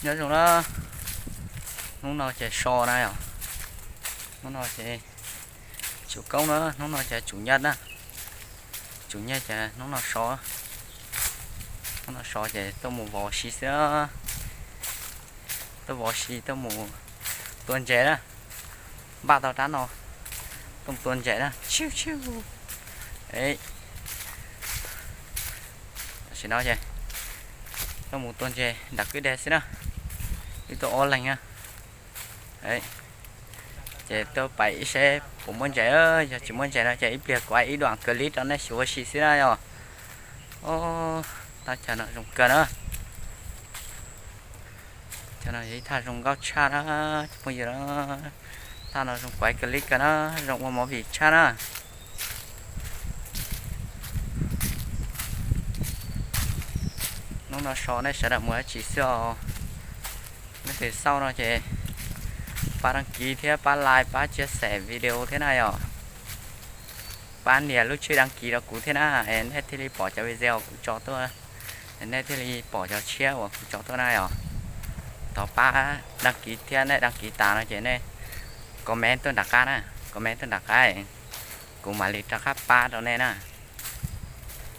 nhớ chúng nó lúc nào chạy sò này à, lúc nào chạy chủ công nữa, lúc nào chạy chủ nhật á, chủ nhật chạy lúc nào sò, lúc nào sò chạy tôi một vỏ xì sữa, tôi vỏ xì tôi một tuần chạy đó, ba tàu trắng rồi, tôi tuần chạy đó, chiu chiu, đấy, xin nói chạy, tôi một tuần chạy đặt cái đèn xin đó, cái tôi ô lành á, đấy. Chạy tôi bảy xe cũng muốn chạy ơi, giờ chỉ muốn chạy là chạy việc quay ý đoạn clip đó này xuống xí xí ra rồi. Ô, ta chờ nó dùng cờ nữa. Chờ nó giấy ta dùng góc chat đó, bây giờ đó ta nó dùng quay clip cả nó, dùng một món việc chat đó. Nó số này sẽ là mới chỉ số. Nó thì sau nó chạy ba đăng ký thế, ba like, ba chia sẻ video thế này rồi. Bạn nè lúc chưa đăng ký đó cũng thế nào, em hết thì bỏ cho video cũng cho tôi, em hết thì bỏ cho chia của cho tôi này rồi. Đó ba đăng ký thiên này, đăng ký tao nó thế này, comment tôi đặt cái nè, comment tôi đặt cái, cũng mà lịch ra khắp ba đó này nè.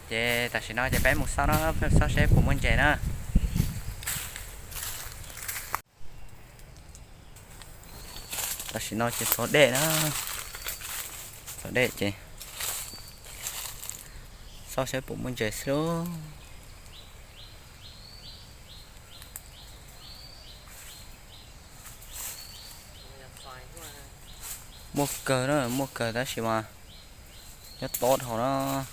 Chế ta sẽ nói cho bé một sau đó, sau sẽ của mình chạy nữa. Ta sẽ nói cho số đề đó, số đề chị. Sau sẽ của mình chạy xuống. Mua cờ đó xí mà rất tốt họ nó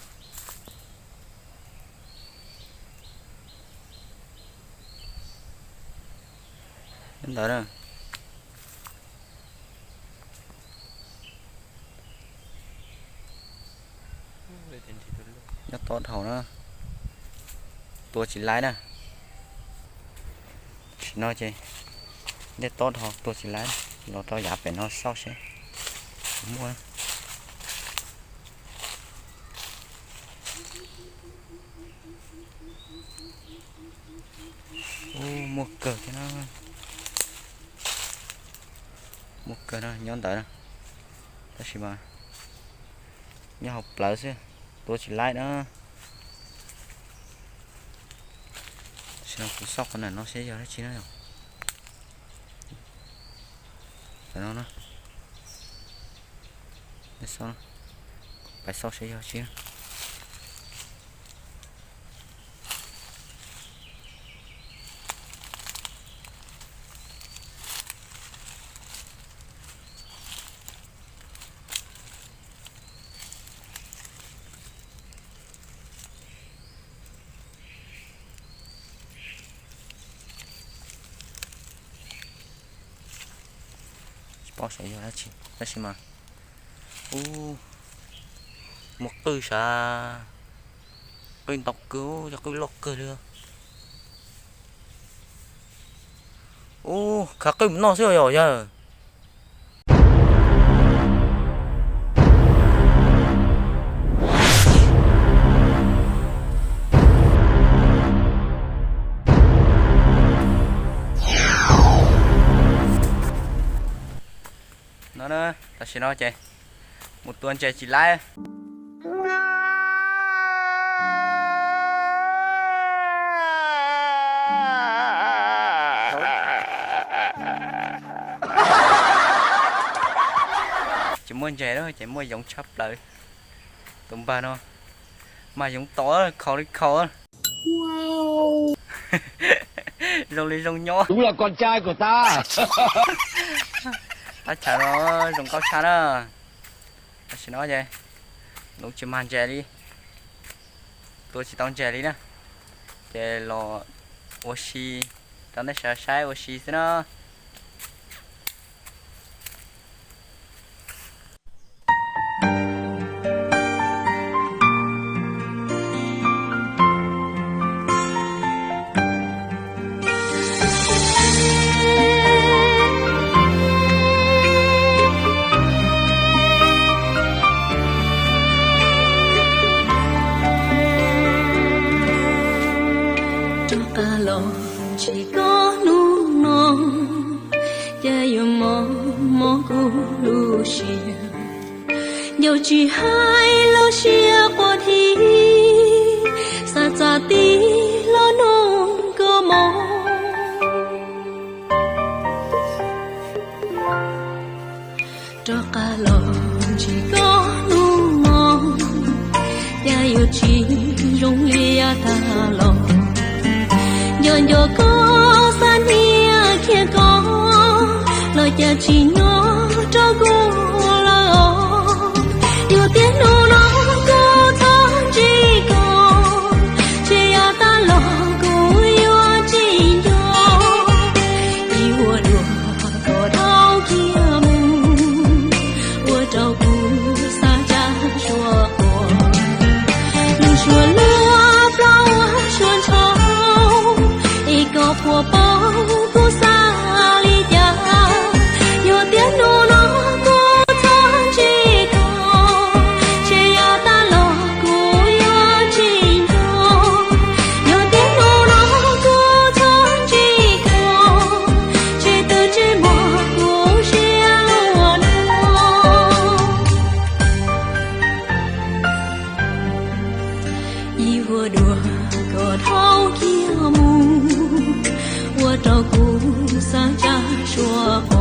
đến đó rồi rất tốt họ nó tua chỉ lái nè nói chị rất tốt họ tua chỉ lái nó cho giá phải nó sau sẽ mua mua cờ cho nó mua cờ nó nhón tới nè ta chỉ mà nhà học plus tôi chỉ lái đó xem cú sóc con này nó sẽ giờ nó chín rồi phải nó để xong phải sau sẽ giờ chín bao sẽ giờ nó chỉ mà một từ xa bên tóc cứu cho cái lọc cơ được 가끔 넣으세요 야 nó nữa ta sẽ nói chơi một tuần chơi chỉ lái chỉ muốn chơi đó chỉ muốn giống chắp lại tụm ba nó mà giống to khó đi khó wow rong đi rong nhỏ đúng là con trai của ta. ta chả nó rong cao xa đó ta sẽ nói chơi lúc chỉ mang chơi đi tôi chỉ tông chơi đi nè chơi lò oxy tao nó sợ sai oxy thế nó trong ta lòng chỉ có nụ mong cô lu xia nhiều chỉ hai lu xia qua thì sa cha tí lo nông cơ mong cho cả lòng chỉ có nu mong ya yêu chỉ rung lia ta lòng nhon yo có san nia kia có lời cha chỉ nhỏ cho cô lo yêu tiếng nu nó cô thon chỉ có chỉ ya ta lo cô yêu chỉ yo yêu đùa có đau kia mù của trâu cô xa cha chùa cô lu chùa lúa flower chùa trâu ý có phùa bao cô xa ly cha yêu tiếng nu nó cô thon chỉ có chỉ ya ta lo cô yêu chỉ yo yêu tiếng nu nó cô thon chỉ có chỉ từ chỉ một cô chỉ lo yêu đùa có thâu kia mù 我照顾三家说。